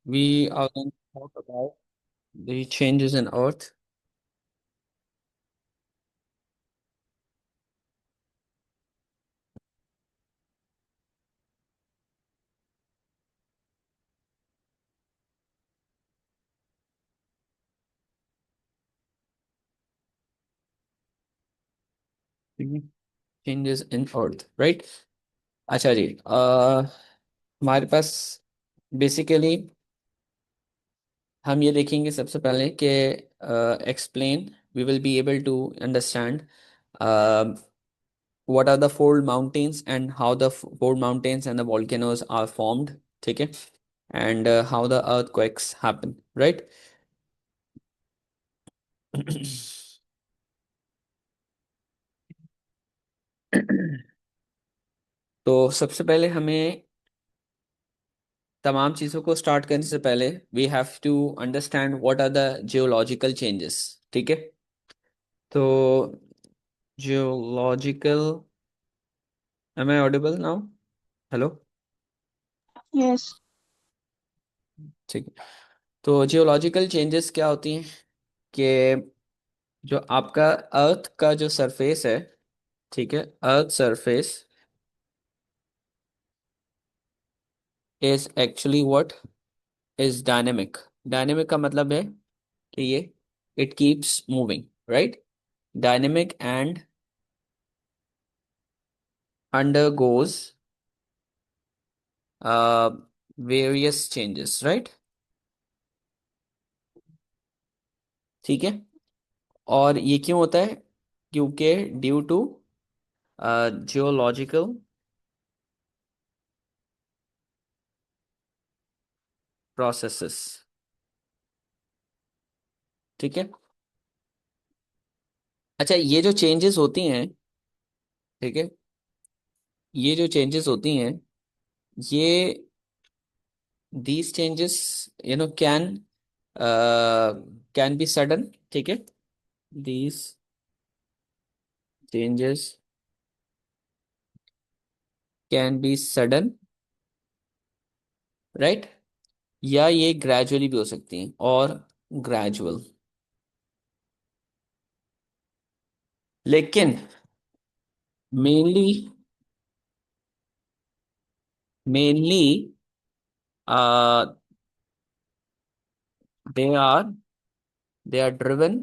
We are going to talk about the changes in Earth. Changes in earth right. अच्छा जी, हमारे पास basically हम ये देखेंगे सबसे पहले कि explain we will be able to understand what are the fold mountains and how the fold mountains and the volcanoes are formed, ठीक है, and how the earthquakes happen, right? तो सबसे पहले हमें तमाम चीज़ों को स्टार्ट करने से पहले we have to understand what are the geological changes, ठीक है। तो geological, am I audible now? Hello? Yes, ठीक है। तो जियोलॉजिकल चेंजेस क्या होती हैं कि जो आपका अर्थ का जो सरफेस है, ठीक है, earth surface is actually what is dynamic. Dynamic का मतलब है कि ये it keeps moving, right? Dynamic and undergoes various changes, right? ठीक है। और ये क्यों होता है? क्योंकि ड्यू टू जियोलॉजिकल प्रोसेसेस, ठीक है। अच्छा, ये जो चेंजेस होती हैं, ठीक है, ये जो चेंजेस होती हैं, ये these changes can can be sudden, ठीक है। These changes can be sudden, right? या ये ग्रेजुअली भी हो सकती हैं, और ग्रेजुअल। लेकिन mainly mainly they are they are driven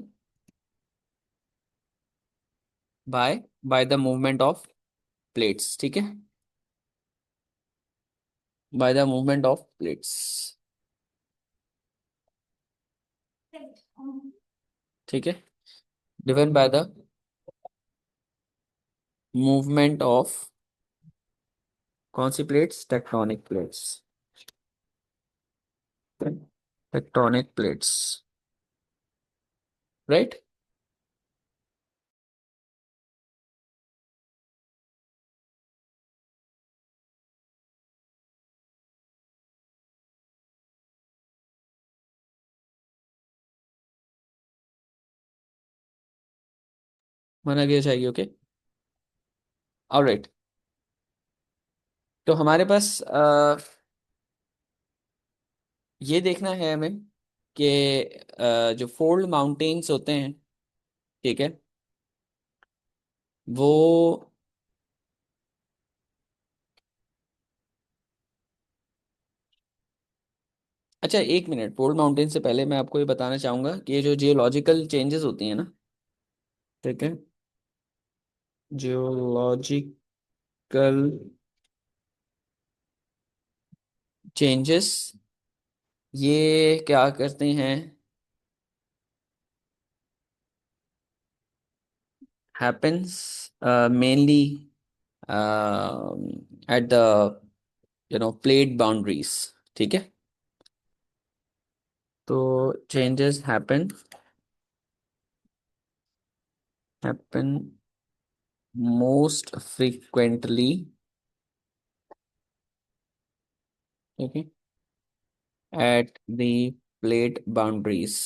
by by the movement of plates, ठीक है, by the movement of plates, ठीक है, driven by the movement of कौन सी plates? Tectonic plates, tectonic plates, right. माना गया चाहिए, ओके, ऑलराइट। तो हमारे पास ये देखना है हमें कि जो फोल्ड माउंटेन्स होते हैं, ठीक है, वो अच्छा, एक मिनट, फोल्ड माउंटेन से पहले मैं आपको ये बताना चाहूंगा कि ये जो जियोलॉजिकल चेंजेस होती हैं ना, ठीक है, जियोलॉजिकल चेंजेस ये क्या करते हैं? Happens mainly at the plate boundaries, ठीक है। तो चेंजेस हैपन मोस्ट फ्रीक्वेंटली, ठीक है, एट द प्लेट बाउंड्रीज,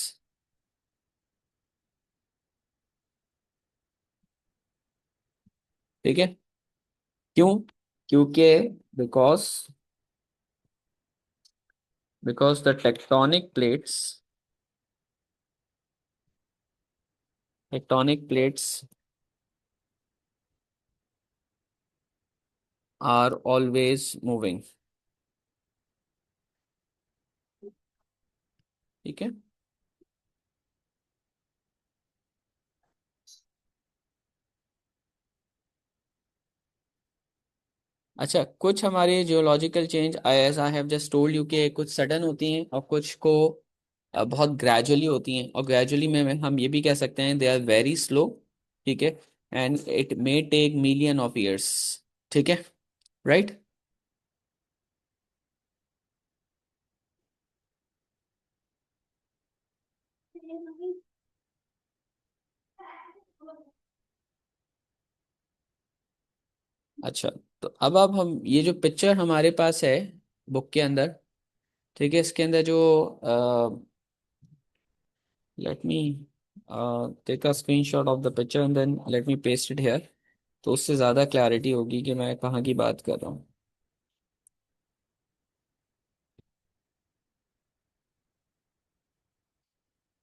ठीक है। क्यों? क्योंकि because because the tectonic plates are always moving. ठीक है। अच्छा, कुछ हमारे geological change as I have just told you के कुछ सडन होती हैं और कुछ को बहुत ग्रेजुअली होती हैं, और ग्रेजुअली में हम ये भी कह सकते हैं दे आर वेरी स्लो। ठीक है। And it may take million of years. ठीक है। राइट। अच्छा, तो अब हम ये जो पिक्चर हमारे पास है बुक के अंदर, ठीक है, इसके अंदर जो let me take a screenshot of the picture and then let me paste it here, तो उससे ज़्यादा क्लैरिटी होगी कि मैं कहाँ की बात कर रहा हूँ।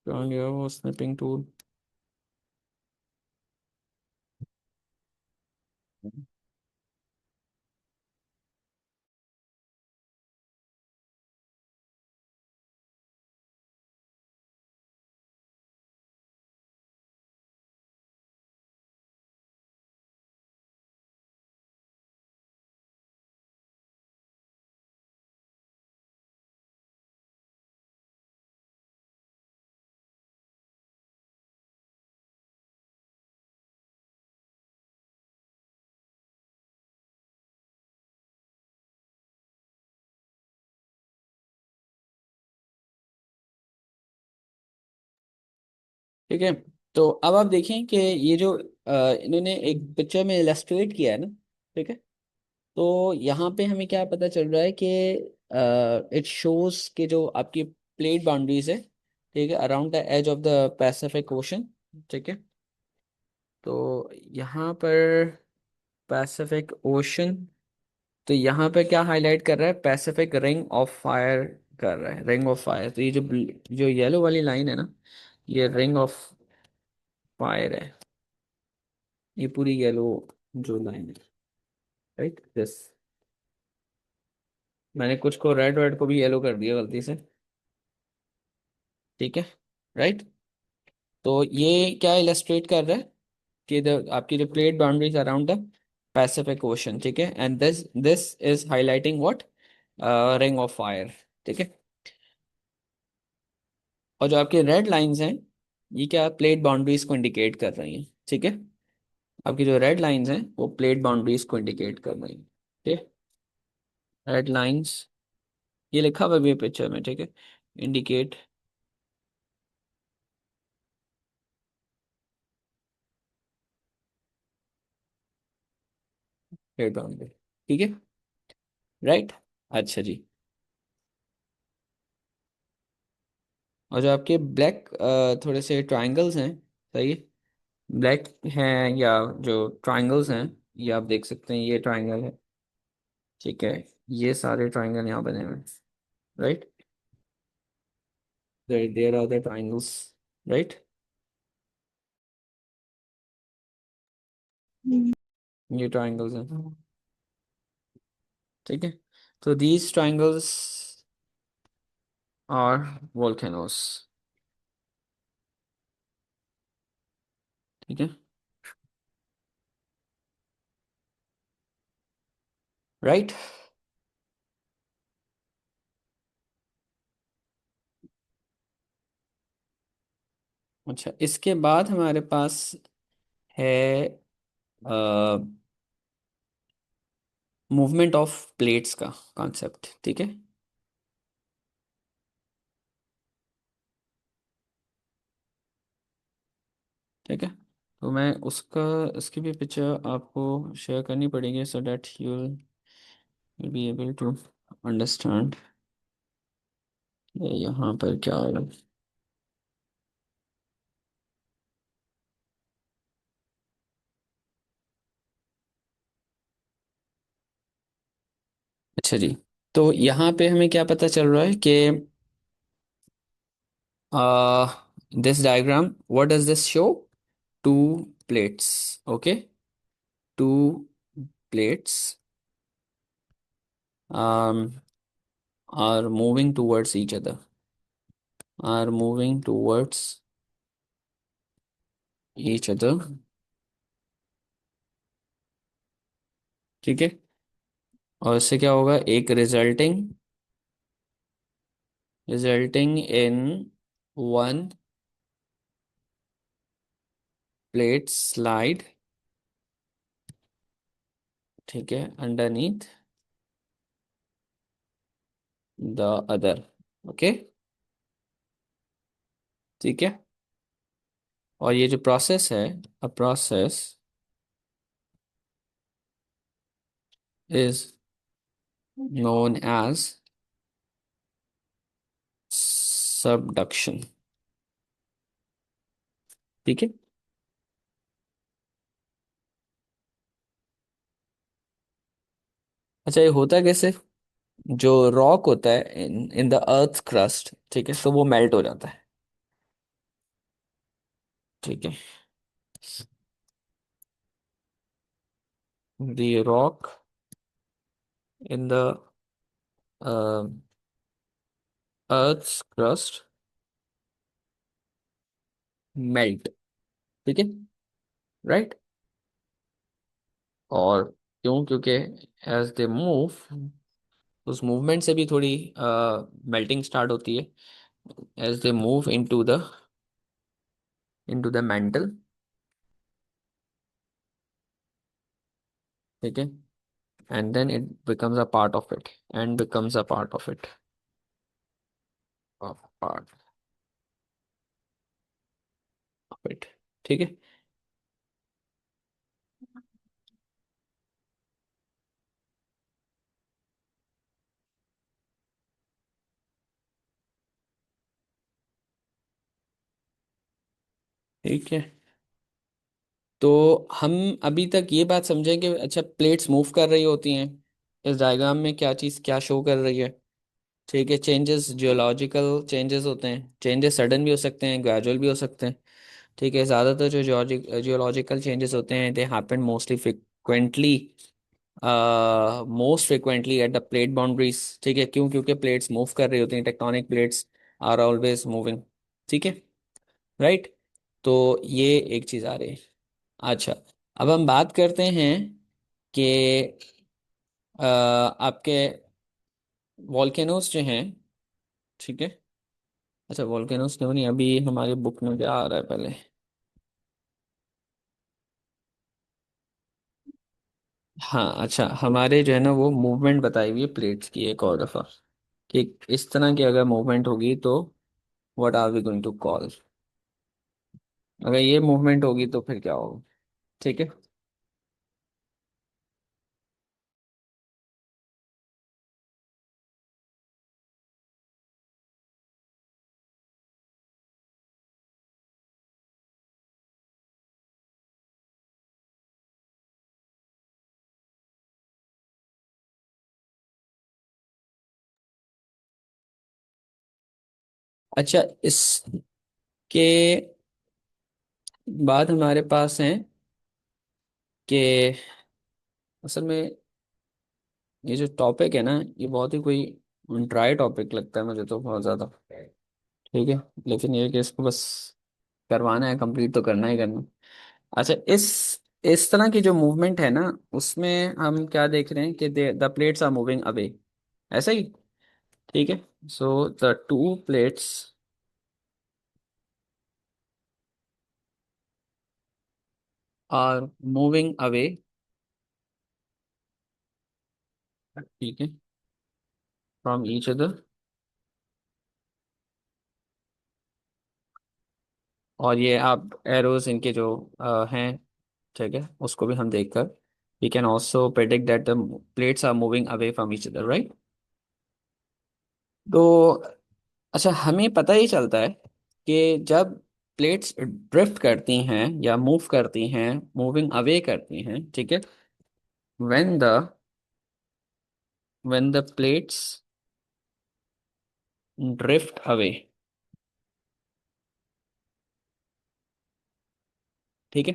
कहाँ गया वो स्निपिंग टूल? ठीक है। तो अब आप देखें कि ये जो इन्होंने एक पिक्चर में इलस्ट्रेट किया है ना, ठीक है, तो यहाँ पे हमें क्या पता चल रहा है कि इट शोज कि जो आपकी प्लेट बाउंड्रीज है, ठीक है, around the edge of the Pacific Ocean. ठीक है। तो यहाँ पर पैसिफिक ओशन, तो यहाँ पे क्या हाईलाइट कर रहा है? पैसिफिक रिंग ऑफ फायर कर रहा है, रिंग ऑफ फायर। तो ये जो येलो वाली लाइन है ना, ये रिंग ऑफ फायर है, ये पूरी येलो जो लाइन है, राइट दिस। मैंने कुछ को रेड रेड को भी येलो कर दिया गलती से। ठीक है। राइट। तो ये क्या इलस्ट्रेट कर रहा है कि आपकी जो plate boundaries around the Pacific Ocean, ठीक है, and this this is highlighting what? Ring of fire. ठीक है। और जो आपके रेड लाइंस हैं, ये क्या प्लेट बाउंड्रीज को इंडिकेट कर रही हैं। ठीक है। आपकी जो रेड लाइंस हैं वो प्लेट बाउंड्रीज को इंडिकेट कर रही हैं। ठीक है। रेड लाइंस, ये लिखा हुआ भी है पिक्चर में, ठीक है, इंडिकेट प्लेट बाउंड्री। ठीक है। राइट। अच्छा जी। और जो आपके ब्लैक थोड़े से ट्राइंगल्स हैं, सही है, ब्लैक हैं या जो ट्राइंगल्स हैं, ये आप देख सकते हैं, ये ट्राइंगल है, ठीक है, ये सारे ट्राइंगल यहाँ बने हुए हैं, right, there are the triangles, right, ये ट्राइंगल्स हैं, ठीक है। तो दीज ट्राइंगल्स आर वोल्केनोस। ठीक है। राइट। अच्छा, इसके बाद हमारे पास है मूवमेंट ऑफ प्लेट्स का कॉन्सेप्ट। ठीक है। ठीक है। तो मैं उसका, इसकी भी पिक्चर आपको शेयर करनी पड़ेगी so that you will be able to understand यहाँ पर क्या होगा। अच्छा जी। तो यहाँ पे हमें क्या पता चल रहा है कि this diagram, what does this show? To plates, okay, to plates um, are moving towards each other, are moving towards each other, ठीक है। और इससे क्या होगा, एक resulting in one plate slide, ठीक है, अंडरनीथ द अदर, ओके, ठीक है। और ये जो प्रोसेस है, a process is known as subduction, ठीक है। अच्छा, ये होता कैसे? जो रॉक होता है इन इन द अर्थ क्रस्ट, ठीक है, तो वो मेल्ट हो जाता है, ठीक है। The rock in the earth crust melt, ठीक है, राइट। और क्यों? क्योंकि एज दे मूव, उस मूवमेंट से भी थोड़ी मेल्टिंग स्टार्ट होती है, as they move into the mantle, ठीक है, and then it becomes a part of it, and becomes a part of it, part of it, ठीक है। ठीक है, तो हम अभी तक ये बात समझें कि अच्छा, प्लेट्स मूव कर रही होती हैं, इस डायग्राम में क्या चीज़ क्या शो कर रही है, ठीक है। चेंजेस, जियोलॉजिकल चेंजेस होते हैं, चेंजेस सडन भी हो सकते हैं, ग्रेजुअल भी हो सकते हैं, ठीक है। ज़्यादातर जो जियोलॉजिकल चेंजेस होते हैं, they happen mostly frequently, most frequently at the plate boundaries, ठीक है। क्यों? क्योंकि प्लेट्स मूव कर रही होती हैं, tectonic plates are always moving, ठीक है, राइट। तो ये एक चीज़ आ रही है। अच्छा, अब हम बात करते हैं कि आपके वॉल्केनोज जो हैं, ठीक है। अच्छा, वॉल्केनोज क्यों नहीं, अभी हमारे बुक में क्या आ रहा है पहले। हाँ, अच्छा, हमारे जो है ना वो मूवमेंट बताई हुई है प्लेट्स की एक और दफा, कि इस तरह की अगर मूवमेंट होगी तो what are we going to call, अगर ये मूवमेंट होगी तो फिर क्या होगा, ठीक है। अच्छा, इसके बाद हमारे पास है कि असल में ये जो टॉपिक है ना, ये बहुत ही कोई ड्राई टॉपिक लगता है मुझे तो, बहुत ज़्यादा, ठीक है। लेकिन ये कि इसको बस करवाना है, कंप्लीट तो करना ही करना। अच्छा, इस तरह की जो मूवमेंट है ना, उसमें हम क्या देख रहे हैं कि the plates are moving away, ऐसा ही, ठीक है। So the two plates are moving away, ठीक है, फ्रॉम ईच अदर। और ये आप एरोज इनके जो हैं, ठीक है, उसको भी हम देखकर we can also predict that the plates are moving away from each other, right. तो अच्छा, हमें पता ही चलता है कि जब प्लेट्स ड्रिफ्ट करती हैं या मूव करती हैं, मूविंग अवे करती हैं, ठीक है, when the when the plates drift away। ठीक है,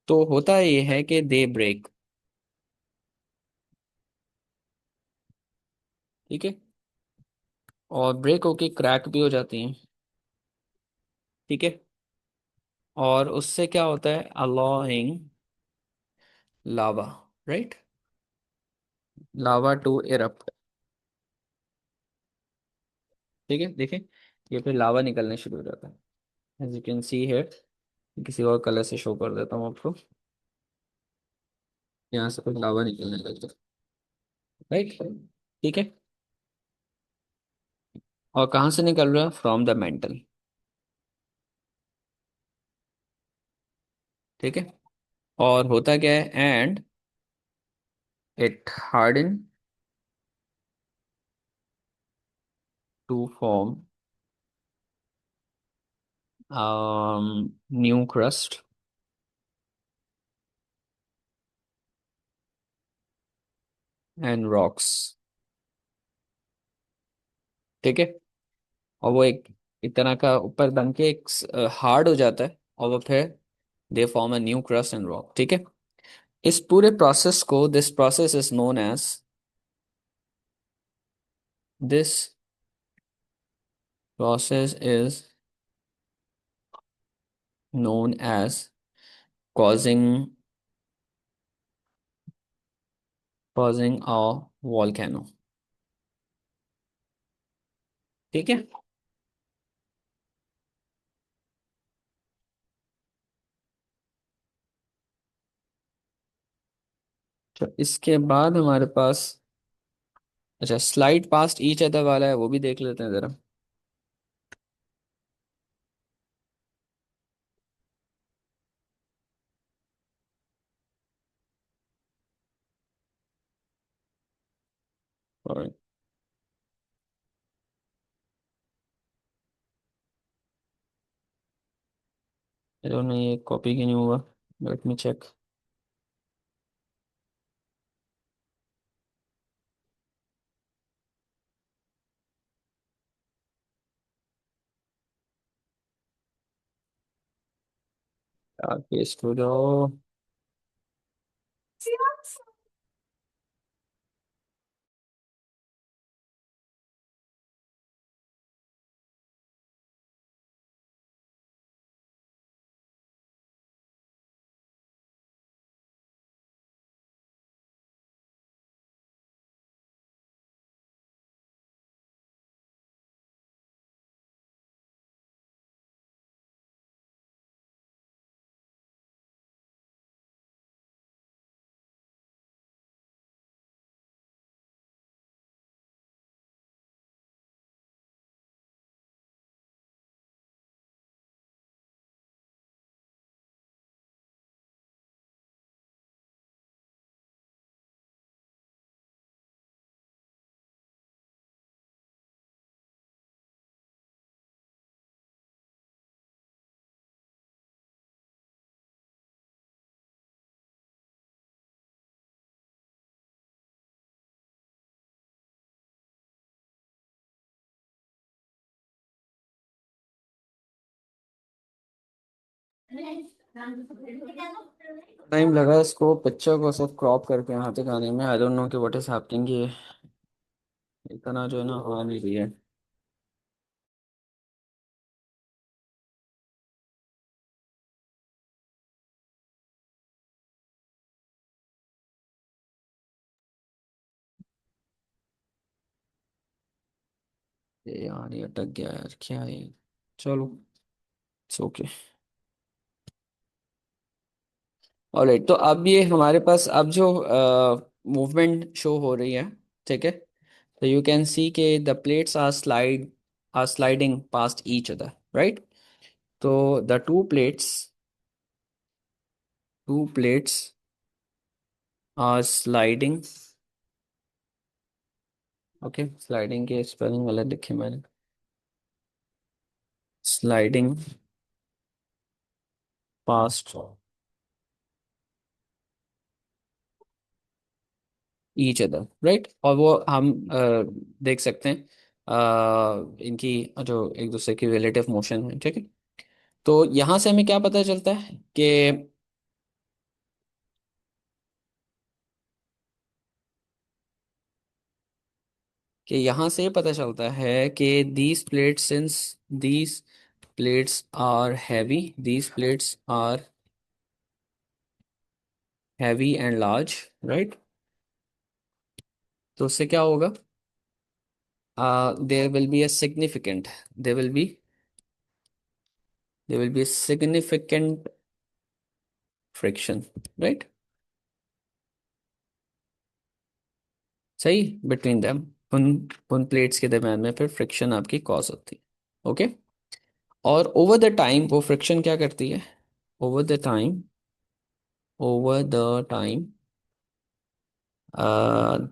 तो होता ये है कि दे ब्रेक। ठीक है, और ब्रेक होके क्रैक भी हो जाती हैं। ठीक है, और उससे क्या होता है, allowing lava, right, lava to erupt. ठीक है, देखें, ये फिर लावा निकलने शुरू हो जाता है, as you can see here. किसी और कलर से शो कर देता हूँ आपको। यहाँ से फिर लावा निकलने लगता है, राइट। ठीक है, और कहाँ से निकल रहा है, फ्रॉम द मेंटल। ठीक है, और होता क्या है, and it harden to form new crust and rocks। ठीक है, और वो एक तरह का ऊपर बन के एक हार्ड हो जाता है, और वो फिर they form a new crust and rock. ठीक है, इस पूरे प्रोसेस को, this process is known as, this process is known as causing causing a volcano। ठीक है, तो इसके बाद हमारे पास, अच्छा, स्लाइड पास्ट ईच अदर वाला है, वो भी देख लेते हैं जरा। और I don't know ये कॉपी क्यों नहीं हुआ, लेट मी चेक। पेस्ट हो जाओ। टाइम लगा इसको, पिक्चर को सब क्रॉप करके यहाँ तक आने में। आई डोंट नो कि व्हाट इज हैपनिंग, ये इतना जो है ना हो नहीं रही है। ये यार ये अटक गया यार, क्या है ये? चलो, इट्स ओके। ऑलराइट, तो अब ये हमारे पास अब जो मूवमेंट शो हो रही है। ठीक है, तो यू कैन सी के the plates are sliding past each other, right. तो the two plates are sliding. Okay, sliding के स्पेलिंग गलत लिखे मैंने, sliding past each other, right. और वो हम देख सकते हैं इनकी जो एक दूसरे की रिलेटिव मोशन है, ठीक है। तो यहाँ से हमें क्या पता चलता है कि यहाँ से पता चलता है कि these plates, since these plates are heavy, these plates are heavy and large, right? तो उससे क्या होगा? There will be a significant, there will be there will be a significant friction, right? सही, बिटवीन देम, उन उन plates के दरम्यान में फिर फ्रिक्शन आपकी कॉज होती है, ओके। और ओवर द टाइम वो फ्रिक्शन क्या करती है? Over the time, over the time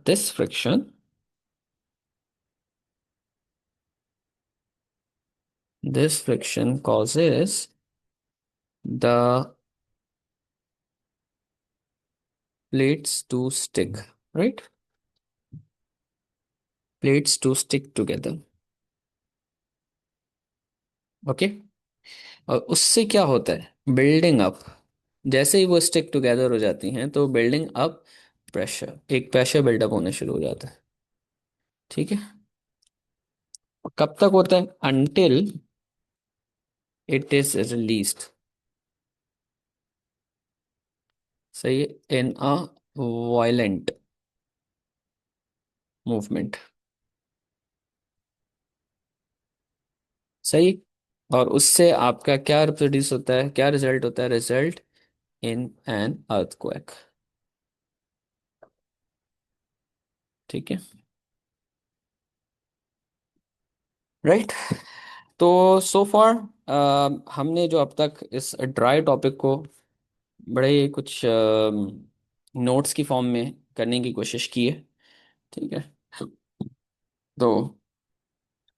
this friction, this friction causes the plates to stick, right? Plates to stick together, okay। और उससे क्या होता है? बिल्डिंग अप, जैसे ही वो स्टिक टुगेदर हो जाती हैं तो बिल्डिंग अप प्रेशर, एक प्रेशर बिल्डअप होने शुरू हो जाता है, ठीक है। कब तक होता है? अनटिल इट इज रिलीज्ड, सही, इन अ वायलेंट मूवमेंट, सही। और उससे आपका क्या प्रोड्यूस होता है, क्या रिजल्ट होता है? रिजल्ट इन एन अर्थक्वेक, ठीक है, राइट। तो सो फार हमने जो अब तक इस ड्राई टॉपिक को बड़े कुछ नोट्स की फॉर्म में करने की कोशिश की है, ठीक है। तो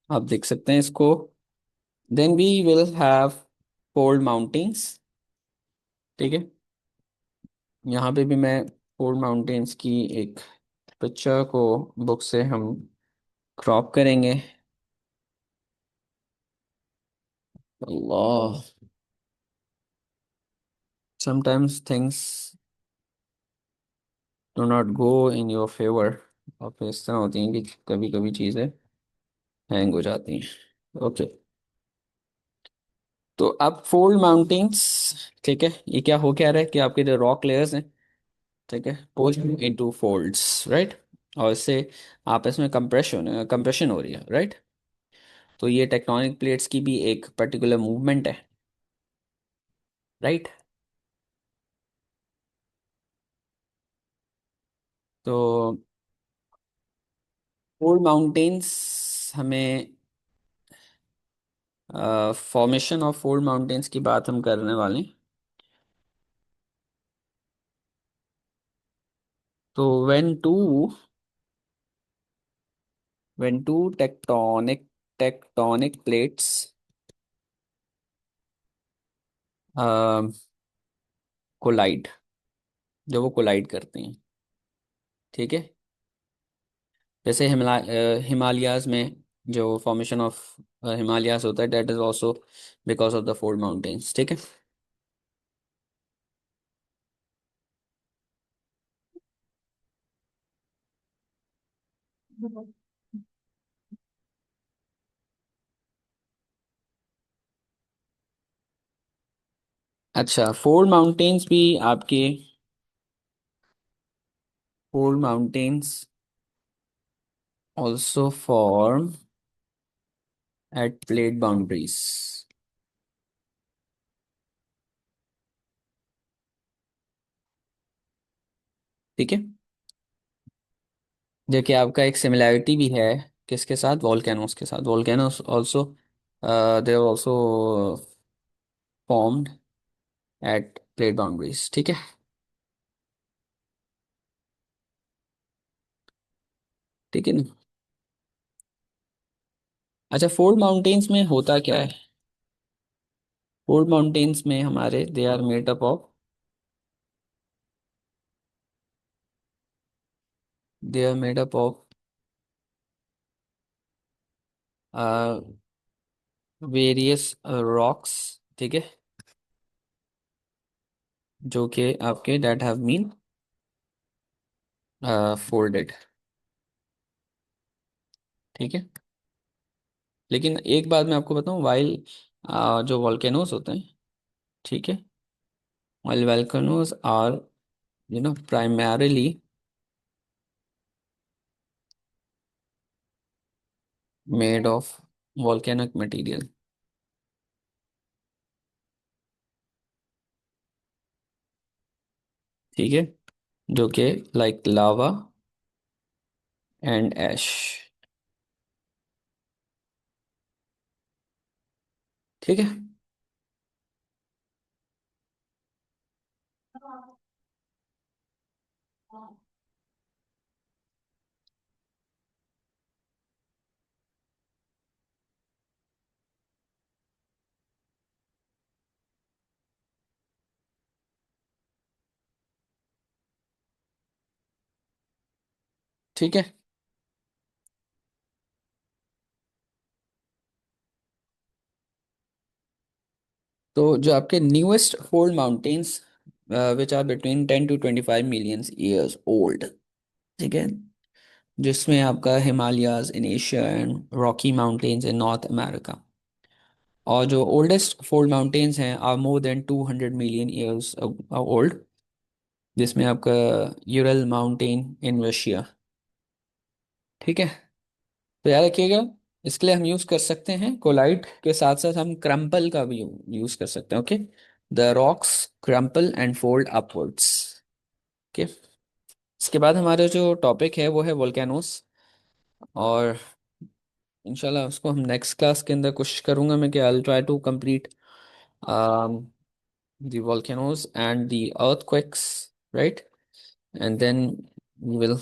आप देख सकते हैं इसको। Then we will have fold mountains, ठीक है। यहाँ पे भी मैं फोल्ड माउंटेन्स की एक पिक्चर को बुक से हम क्रॉप करेंगे। अल्लाह, sometimes things do not go in your favor, और फिर इस तरह होती हैं कि कभी कभी चीज़ें हैंग हो जाती हैं, ओके। तो अब फोल्ड माउंटेन्स, ठीक है, ये क्या हो क्या रहा है कि आपके जो रॉक लेयर्स हैं, ठीक है, पुश इनटू फोल्ड्स, राइट। और इससे आपस में कंप्रेशन हो रही है, राइट। तो ये टेक्टोनिक प्लेट्स की भी एक पर्टिकुलर मूवमेंट है, राइट। तो फोल्ड माउंटेन्स हमें, फॉर्मेशन ऑफ फोल्ड माउंटेन्स की बात हम करने वाले हैं। तो when two tectonic plates collide, जब वो कोलाइड करते हैं, ठीक है। जैसे हिमालयाज में जो फॉर्मेशन ऑफ हिमालयाज होता है, that is also because of the fold mountains, ठीक है। अच्छा, fold mountains also form at plate boundaries, ठीक है। जो कि आपका एक सिमिलैरिटी भी है किसके साथ? वॉल्केनोस के साथ। Volcanoes also they are also formed at plate boundaries, ठीक है, ठीक है ना। अच्छा, फोल्ड माउंटेन्स में होता क्या है? फोल्ड माउंटेन्स में हमारे they are made up of they are made up of various rocks, ठीक है, जो कि आपके डेट हैव बीन फोल्डेड, ठीक है। लेकिन एक बात मैं आपको बताऊं, वाइल जो वॉल्केनोज होते हैं, ठीक है, while volcanoes are primarily made of volcanic material, ठीक है, जो कि लाइक लावा एंड एश, ठीक है। ठीक है, तो जो आपके newest fold mountains which are between 10 to 25 million years old, ठीक है, जिसमें आपका Himalayas in Asia and Rocky Mountains in North America, और जो ओल्डेस्ट फोल्ड माउंटेन्स हैं are more than 200 million years old, जिसमें आपका यूरल माउंटेन इन रशिया, ठीक है। तो याद रखिएगा, इसके लिए हम यूज कर सकते हैं कोलाइट के साथ साथ हम क्रम्पल का भी यूज कर सकते हैं, okay. The rocks crumple and fold upwards, okay. इसके बाद हमारा जो टॉपिक है वो है वोल्केनोस, और इंशाल्लाह उसको हम नेक्स्ट क्लास के अंदर कोशिश करूंगा मैं कि I try to complete the volcanoes and the earthquakes, right? And then we will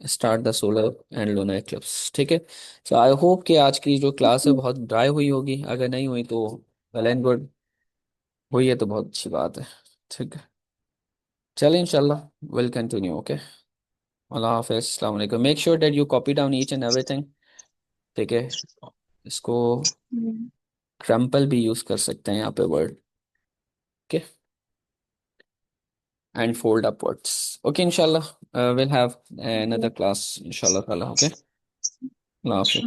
start the solar and lunar eclipse, ठीक है। सो आई होप कि आज की जो क्लास है बहुत ड्राई हुई होगी, अगर नहीं हुई तो वेल एंड गुड, हुई है तो बहुत अच्छी बात है, ठीक है। चलिए इंशाल्लाह विल कंटिन्यू, ओके। अल्लाह हाफिज़, अस्सलाम वालेकुम, make sure that you copy down each and everything, ठीक है। इसको Mm. क्रम्पल भी यूज कर सकते हैं यहाँ पे word, okay, and fold upwards. Okay, inshallah, we'll have another class, inshallah, ta'ala, okay? Allah Hafiz.